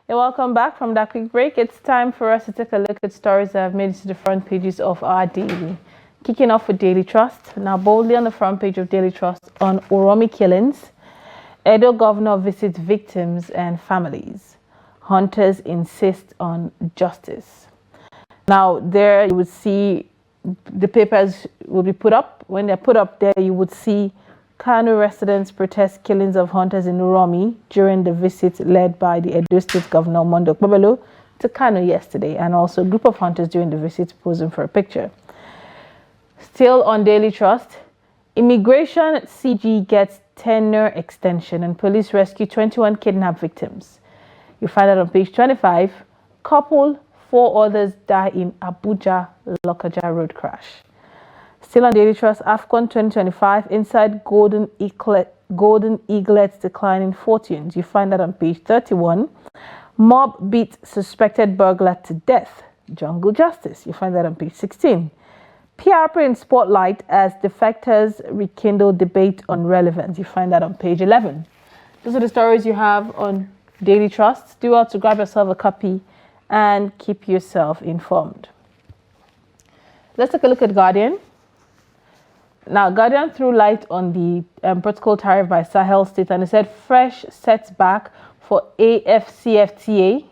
Hey, welcome back from that quick break. It's time for us to take a look at stories that have made it to the front pages of our daily. Kicking off with Daily Trust. Now, boldly on the front page of Daily Trust on Uromi killings, Edo governor visits victims and families. Hunters insist on justice. Now, there you would see the papers will be put up. When they're put up there, you would see Kano residents protest killings of hunters in Uromi during the visit led by the Edo State Governor Mondo Okpebholo to Kano yesterday, and also a group of hunters during the visit posing for a picture. Still on Daily Trust, immigration CG gets tenure extension and police rescue 21 kidnapped victims. You find that on page 25. Couple, 4 others die in Abuja Lokoja road crash. Still on Daily Trust, AFCON 2025, inside Golden Eaglet's declining fortunes. You find that on page 31. Mob beat suspected burglar to death. Jungle justice. You find that on page 16. PRP in spotlight as defectors rekindle debate on relevance. You find that on page 11. Those are the stories you have on Daily Trust. Do well to grab yourself a copy and keep yourself informed. Let's take a look at Guardian. Now, Guardian threw light on the protocol tariff by Sahel State, and it said fresh setback for AFCFTA,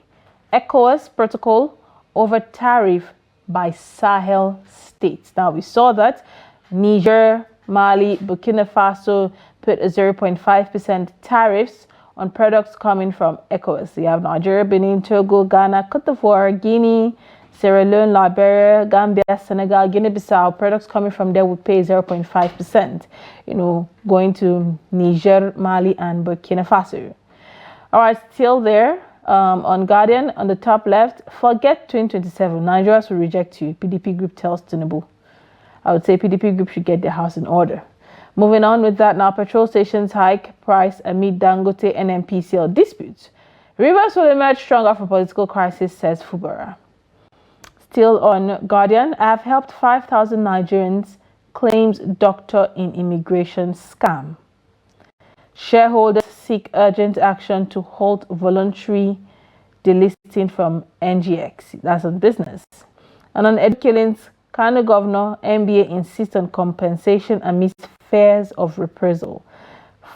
ECOWAS protocol over tariff by Sahel States. Now, we saw that Niger, Mali, Burkina Faso put a 0.5% tariffs on products coming from ECOWAS. You have Nigeria, Benin, Togo, Ghana, Cote d'Ivoire, Guinea, Sierra Leone, Liberia, Gambia, Senegal, Guinea-Bissau. Products coming from there would pay 0.5%, going to Niger, Mali, and Burkina Faso. All right, still there on Guardian, on the top left, forget 2027. Nigerians will reject you, PDP group tells Tinubu. I would say PDP group should get their house in order. Moving on with that now, petrol stations hike price amid Dangote NNPCL disputes. Rivers will emerge stronger from political crisis, says Fubara. Still on Guardian, I have helped 5,000 Nigerians, claims doctor in immigration scam. Shareholders seek urgent action to halt voluntary delisting from NGX. That's on business. And on Edo killings, Kano governor, NBA insists on compensation amidst fears of reprisal.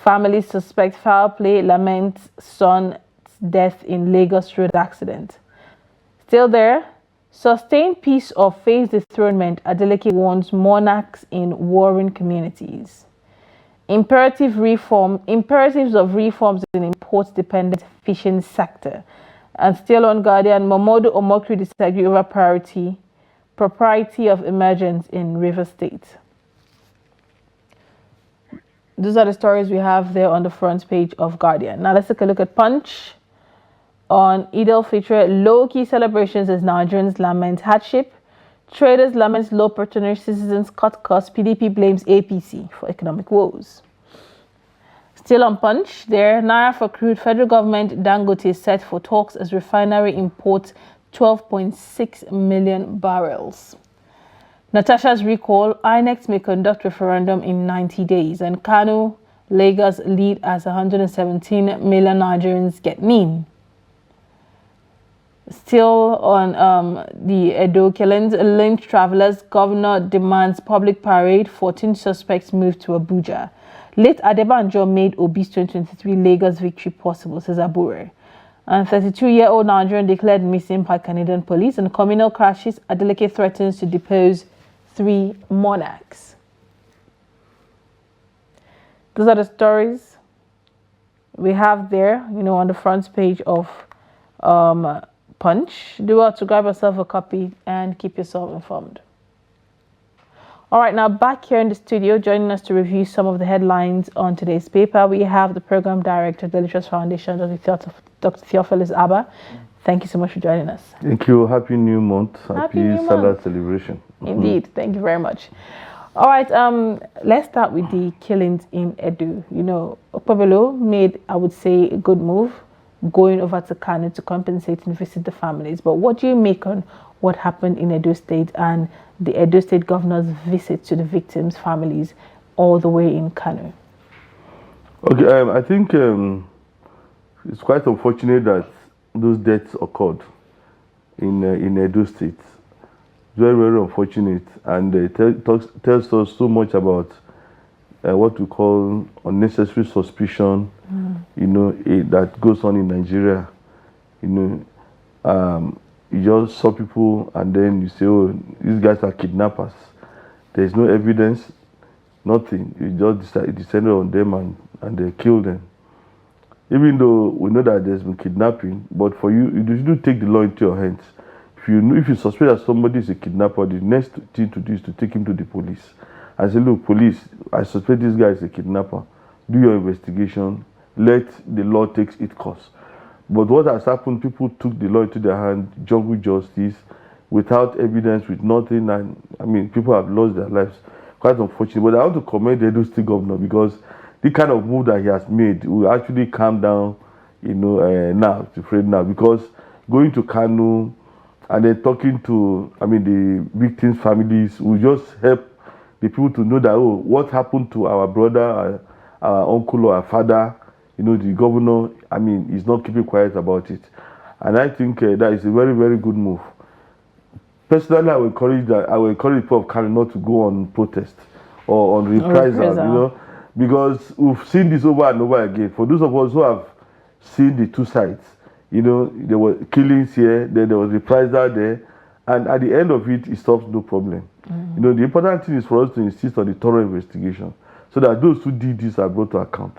Families suspect foul play, lament son's death in Lagos road accident. Still there, sustained peace or face dethronement, Adeleke warns monarchs in warring communities. Imperatives of reforms in import-dependent fishing sector. And still on Guardian, Momodu Omokri disagree over propriety of emergence in River State. Those are the stories we have there on the front page of Guardian. Now let's take a look at Punch. On Eid al-Fitr, low-key celebrations as Nigerians lament hardship. Traders lament low patronage, citizens cut costs. PDP blames APC for economic woes. Still on Punch, there, Naira for crude. Federal government Dangote set for talks as refinery imports 12.6 million barrels. Natasha's recall, INEC may conduct referendum in 90 days. And Kano, Lagos lead as 117 million Nigerians get NIN. Still on the Edo killings, linked travelers, governor demands public parade, 14 suspects moved to Abuja. Late Adebanjo made Obi's 2023 Lagos victory possible, says Abure. And 32-year-old Nigerian declared missing by Canadian police. And communal crashes, Adeleke threatens to depose 3 monarchs. Those are the stories we have there, on the front page of Punch. Do well to grab yourself a copy and keep yourself informed. All right, now back here in the studio, joining us to review some of the headlines on today's paper, we have the program director, Daily Trust Foundation, Dr. Theophilus Abba. Thank you so much for joining us. Thank you. Happy New Month. Happy Salah celebration. Indeed. Thank you very much. All right, let's start with the killings in Edo. Okpebholo made, I would say, a good move, going over to Kano to compensate and visit the families. But what do you make on what happened in Edo State and the Edo State governor's visit to the victims' families all the way in Kano? Okay, I think it's quite unfortunate that those deaths occurred in Edo State. Very, very unfortunate, and tells us so much about what we call unnecessary suspicion, that goes on in Nigeria. You just saw people and then you say, oh, these guys are kidnappers. There's no evidence, nothing. You just descended on them and they killed them. Even though we know that there's been kidnapping, but for you do take the law into your hands. If you suspect that somebody is a kidnapper, the next thing to do is to take him to the police and say, look, police, I suspect this guy is a kidnapper. Do your investigation. Let the law take its course. But what has happened, people took the law into their hand, jungle justice, without evidence, with nothing, and I mean, people have lost their lives. Quite unfortunate. But I want to commend the Edo State governor, because the kind of move that he has made will actually calm down, now, because going to Kanu and then talking to, the victims' families will just help the people to know that, oh, what happened to our brother, our uncle, or our father, the governor, is not keeping quiet about it. And I think that is a very, very good move. Personally, I will encourage people of Kano not to go on protest or on reprisal, because we've seen this over and over again. For those of us who have seen the two sides, there were killings here, then there was reprisal there, and at the end of it, it stops no problem. The important thing is for us to insist on the thorough investigation, so that those who did this are brought to account.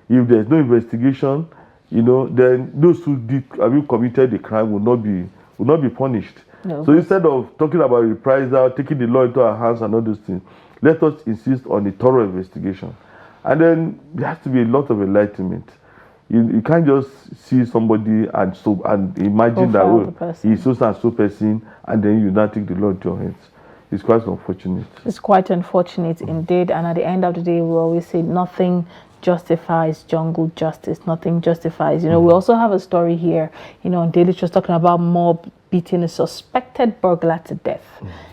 If there's no investigation, then those who committed the crime will not be punished. No. So instead of talking about reprisal, taking the law into our hands and all those things, let us insist on the thorough investigation. And then there has to be a lot of enlightenment. You can't just see somebody and imagine that he's so and so person, and then you not take the law into your hands. It's quite unfortunate. It's quite unfortunate indeed. And at the end of the day, we always say nothing justifies jungle justice. Nothing justifies. We also have a story here, on Daily Trust talking about mob beating a suspected burglar to death.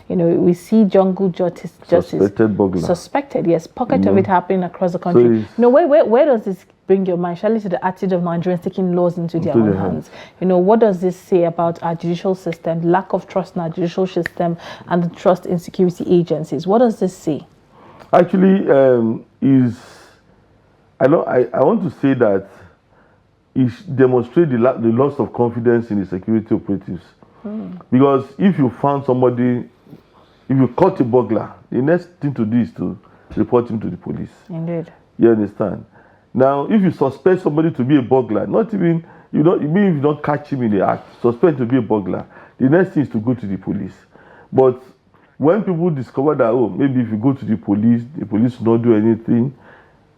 We see jungle justice. Suspected burglar. Suspected, yes. Pocket of it happening across the country. So where does this bring your mind? Shall we to the attitude of Nigerians taking laws into their own hands? What does this say about our judicial system, lack of trust in our judicial system, and the trust in security agencies? What does this say? Actually, I want to say that it demonstrates the loss of confidence in the security operatives. Because if you found somebody, if you caught a burglar, the next thing to do is to report him to the police. Indeed. You understand? Now, if you suspect somebody to be a burglar, even if you don't catch him in the act, suspect to be a burglar, the next thing is to go to the police. But when people discover that, oh, maybe if you go to the police will not do anything,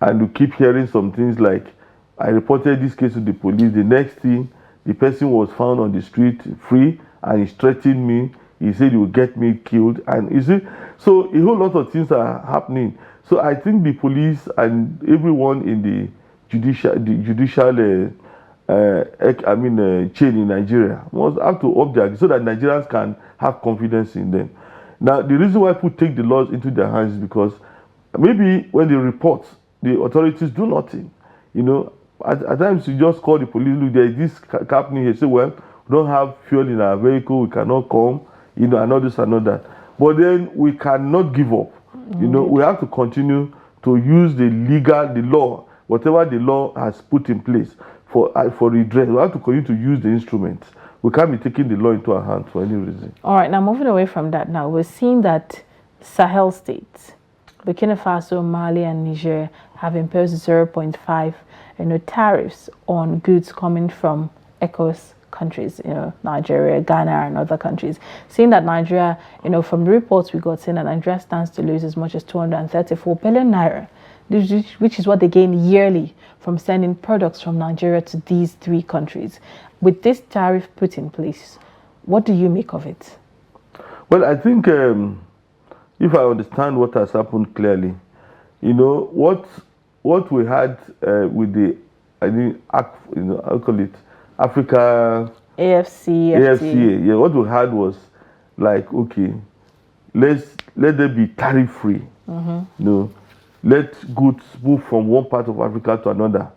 and you keep hearing some things like, I reported this case to the police, the next thing, the person was found on the street free, and he threatened me. He said he will get me killed. And you see, so a whole lot of things are happening. So I think the police and everyone in the judicial chain in Nigeria must have to up their, so that Nigerians can have confidence in them. Now, the reason why people take the laws into their hands is because maybe when they report, the authorities do nothing. At times you just call the police, look, there is this happening here. Say, well, we don't have fuel in our vehicle, we cannot come, and all this and all that. But then we cannot give up. We have to continue to use the law, whatever the law has put in place for redress. We have to continue to use the instruments. We can't be taking the law into our hands for any reason. All right, now moving away from that, now we're seeing that Sahel states, Burkina Faso, Mali, and Niger have imposed 0.5 tariffs on goods coming from ECOWAS countries, Nigeria, Ghana, and other countries. Seeing that Nigeria, from the reports we got, saying that Nigeria stands to lose as much as 234 billion naira, which is what they gain yearly from sending products from Nigeria to these three countries. With this tariff put in place, what do you make of it? Well, I think if I understand what has happened clearly, what we had with the, I'll call it Africa AFCA. Yeah, what we had was like, okay, let there be tariff free. Let goods move from one part of Africa to another.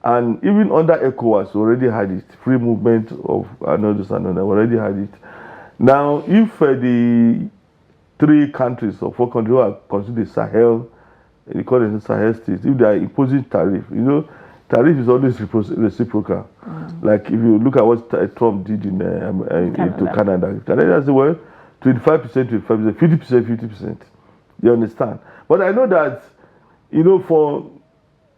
And even under ECOWAS, we already had it. Free movement of another and another, we already had it. Now, if the 3 countries or 4 countries who are considered Sahel, they call it Sahel states, if they are imposing tariff, tariff is always reciprocal. Like if you look at what Trump did into Canada. Canada said, well, 25%, 50%, 50%. You understand? But I know that, for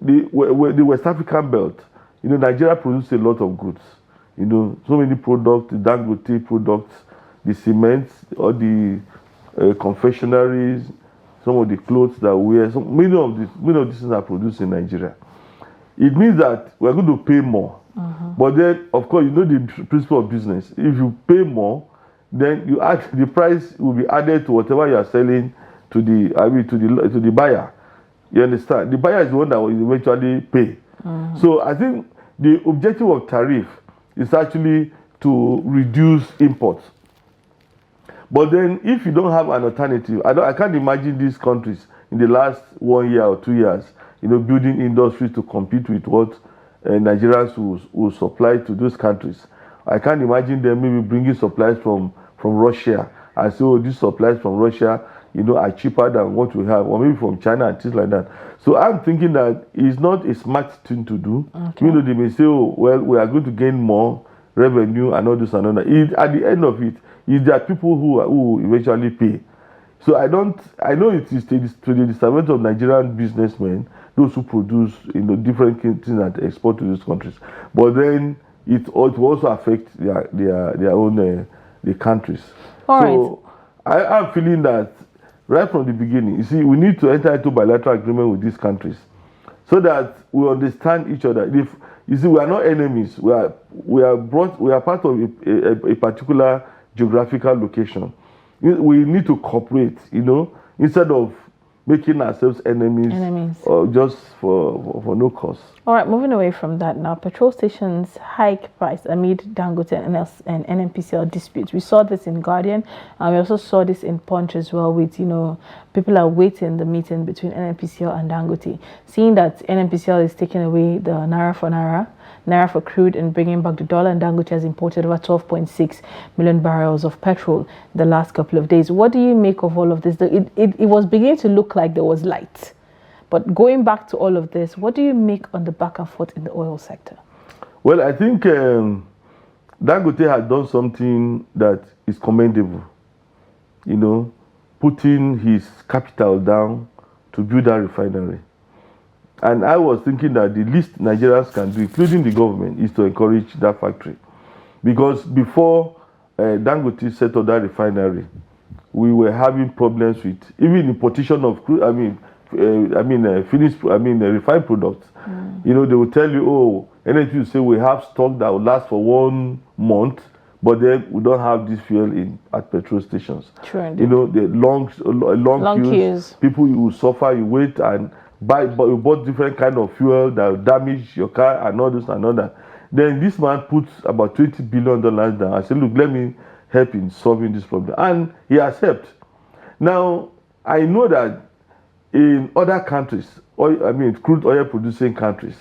the West African belt, Nigeria produces a lot of goods. So many products, the Dangote products, the cement, or the confectionaries, some of the clothes that we wear. So many of these things are produced in Nigeria. It means that we're going to pay more. But then, of course, the principle of business. If you pay more, then the price will be added to whatever you are selling to the buyer. You understand? The buyer is the one that will eventually pay. So I think the objective of tariff is actually to reduce imports. But then, if you don't have an alternative, I can't imagine these countries in the last 1 year or 2 years, building industries to compete with what Nigerians will supply to those countries. I can't imagine them maybe bringing supplies from Russia and say, oh, these supplies from Russia, are cheaper than what we have, or maybe from China and things like that. So I'm thinking that it's not a smart thing to do. Okay. They may say, oh, well, we are going to gain more revenue and all this and all that. At the end of it, there are people who eventually pay. So I know it is to the disadvantage of Nigerian businessmen, those who produce different things that export to these countries. But then it will also affect their own the countries. So I'm feeling that right from the beginning, you we need to enter into bilateral agreement with these countries so that we understand each other. If we are not enemies, we are part of a particular geographical location. We need to cooperate, instead of making ourselves enemies. Or just for no cause. All right, moving away from that now, petrol stations hike price amid Dangote and NNPCL disputes. We saw this in Guardian, and we also saw this in Punch as well with, people are waiting the meeting between NNPCL and Dangote, seeing that NNPCL is taking away the Naira for crude and bringing back the dollar, and Dangote has imported over 12.6 million barrels of petrol the last couple of days. What do you make of all of this? It was beginning to look like there was light. But going back to all of this, what do you make on the back and forth in the oil sector? Well, I think Dangote has done something that is commendable. Putting his capital down to build that refinery. And I was thinking that the least Nigerians can do, including the government, is to encourage that factory. Because before Dangote set up that refinery, we were having problems with even importation of crude, refined products. They will tell you, oh, anything you say we have stock that will last for 1 month, but then we don't have this fuel at petrol stations. True. The long queues. People, you will suffer, you wait and you bought different kind of fuel that will damage your car and all this and all that. Then this man puts about $20 billion down. I said, look, let me help in solving this problem. And he has helped. Now, I know that in other countries, crude oil producing countries,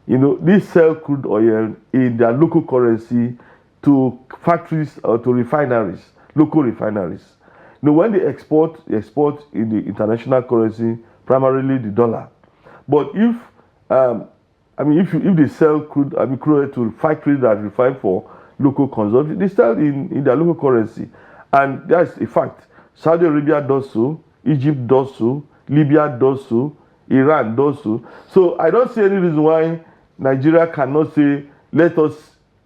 they sell crude oil in their local currency to factories or to refineries, local refineries. When they export in the international currency, primarily the dollar. But if they sell crude oil to factories that refine for local consumption, they sell in their local currency, and that's a fact. Saudi Arabia does so, Egypt does so, Libya does so, Iran does so. So I don't see any reason why Nigeria cannot say, let us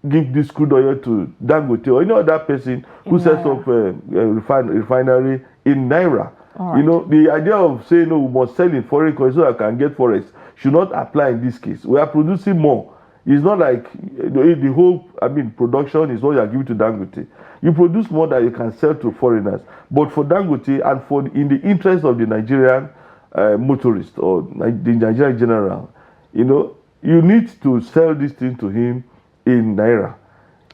give this crude oil to Dangote or any other person who sets up a refinery in Naira. Right. The idea of saying, no, we must sell in foreign currency so I can get forex should not apply in this case. We are producing more. It's not like the whole production is what you are giving to Dangote. You produce more that you can sell to foreigners. But for Dangote and in the interest of the Nigerian motorist or the Nigerian general, you need to sell this thing to him in Naira.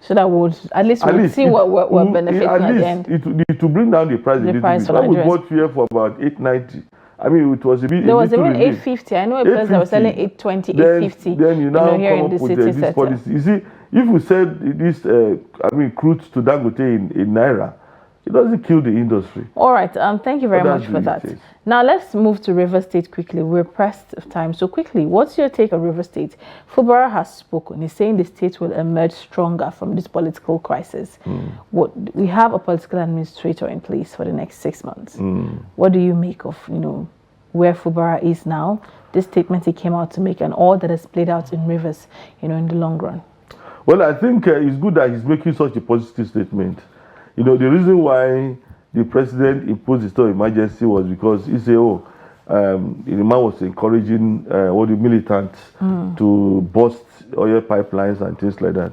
So that would at least see what benefits at least it will bring down the price. The price we bought fuel for about $8.90, I mean, it was a bit. There was even 850. I know a place that was selling 820, 850. Then you now here come in the up with city this center. policy. You see, if we said this, crude to Dangote in naira, it doesn't kill the industry. All right. Thank you very much for that. Now let's move to River State quickly. We're pressed of time. So quickly, what's your take on River State? Fubara has spoken. He's saying the state will emerge stronger from this political crisis. We have a political administrator in place for the next 6 months. What do you make of, where Fubara is now, this statement he came out to make, and all that has played out in Rivers, in the long run? Well, I think it's good that he's making such a positive statement. The reason why the president imposed the state of emergency was because he said, the man was encouraging all the militants to bust oil pipelines and things like that.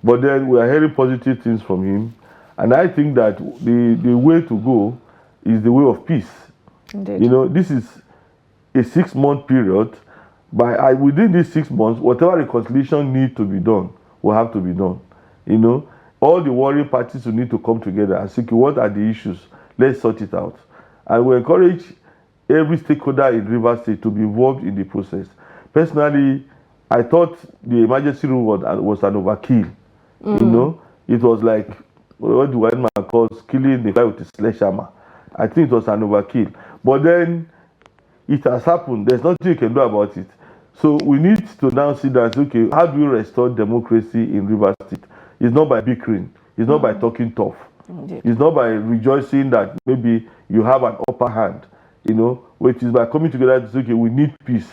But then we are hearing positive things from him. And I think that the way to go is the way of peace. Indeed. This is a 6-month period. Within these 6 months, whatever reconciliation needs to be done will have to be done. All the warring parties will need to come together and say, what are the issues? Let's sort it out. And we encourage every stakeholder in Rivers State to be involved in the process. Personally, I thought the emergency room was an overkill. It was like what the white man calls killing the fly with a sledgehammer. I think it was an overkill. But then it has happened. There's nothing you can do about it. So we need to now see that, okay, how do we restore democracy in Rivers State? It's not by bickering. It's not by talking tough. Indeed. It's not by rejoicing that maybe you have an upper hand, which is by coming together to say, okay, we need peace.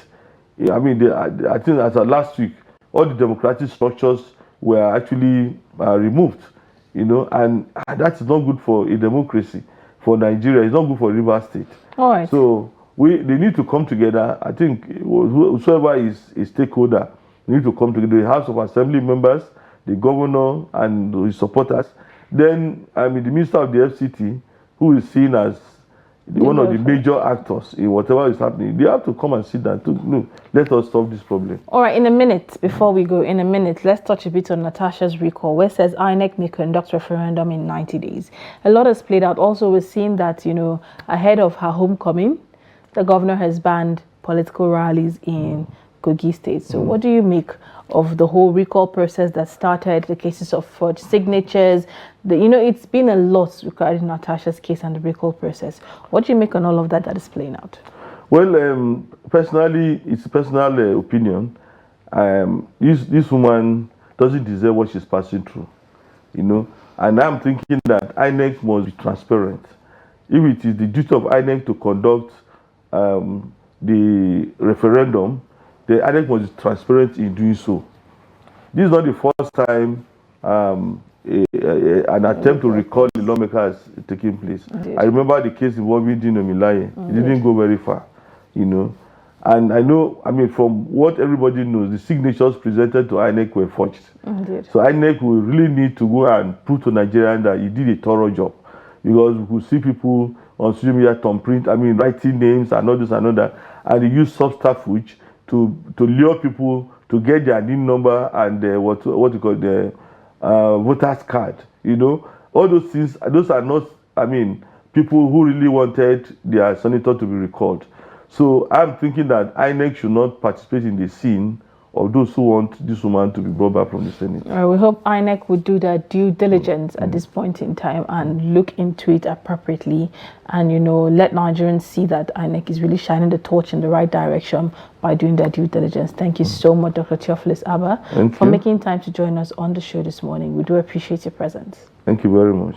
I mean, I think as of last week, all the democratic structures were actually removed, and that is not good for a democracy, for Nigeria. It's not good for Rivers State. All right. So they need to come together. I think whoever is a stakeholder need to come together. The House of Assembly members, the governor and his supporters. Then, the minister of the FCT, who is seen as one of the major actors in whatever is happening, they have to come and sit down let us solve this problem. All right, in a minute, before we go, let's touch a bit on Natasha's recall, where it says INEC may conduct referendum in 90 days. A lot has played out. Also, we're seeing that, ahead of her homecoming, the governor has banned political rallies in Kogi State. So what do you make of the whole recall process that started, the cases of forged signatures? It's been a lot regarding Natasha's case and the recall process. What do you make on all of that is playing out? Well, personally, it's a personal opinion. This woman doesn't deserve what she's passing through, And I'm thinking that INEC must be transparent. If it is the duty of INEC to conduct the referendum, the INEC must be transparent in doing so. This is not the first time an attempt to recall the lawmaker has taken place. Indeed. I remember the case involving Dino Milaye. It didn't go very far, And I know, from what everybody knows, the signatures presented to INEC were forged. Indeed. So INEC will really need to go and prove to Nigerians that he did a thorough job. Because we could see people on social media writing names and all this and all that, and they use subterfuge to lure people to get their NIN number and what you call the voter's card. All those things. Those are not. People who really wanted their senator to be recalled. So I'm thinking that INEC should not participate in the scene of those who want this woman to be brought back from the Senate. We hope INEC would do their due diligence at this point in time and look into it appropriately, and let Nigerians see that INEC is really shining the torch in the right direction by doing their due diligence. Thank you so much, Dr. Theophilus Abba, for making time to join us on the show this morning. We do appreciate your presence. Thank you very much.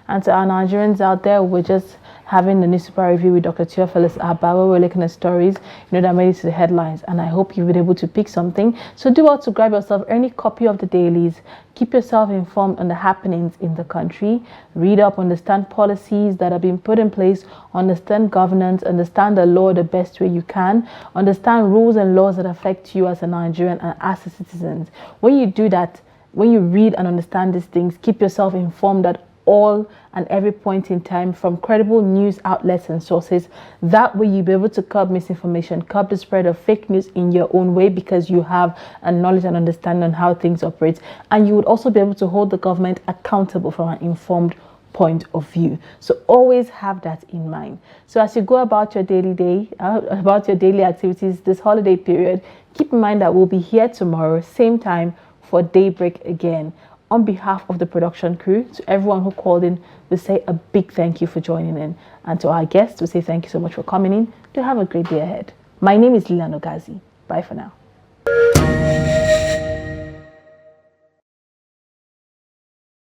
And to our Nigerians out there, we're just having the newspaper review with Dr. Theophilus Abba, where we're looking at stories, that made it to the headlines. And I hope you've been able to pick something. So do well to grab yourself any copy of the dailies. Keep yourself informed on the happenings in the country. Read up, understand policies that have been put in place, understand governance, understand the law the best way you can, understand rules and laws that affect you as a Nigerian and as a citizen. When you do that, when you read and understand these things, keep yourself informed at all and every point in time from credible news outlets and sources. That way you'll be able to curb misinformation, curb the spread of fake news in your own way, because you have a knowledge and understanding on how things operate. And you would also be able to hold the government accountable from an informed point of view. So always have that in mind. So as you go about your about your daily activities this holiday period, keep in mind that we'll be here tomorrow, same time, for daybreak again. On behalf of the production crew, to everyone who called in, we say a big thank you for joining in. And to our guests, we say thank you so much for coming in. Do have a great day ahead. My name is Lilian Ogazi. Bye for now.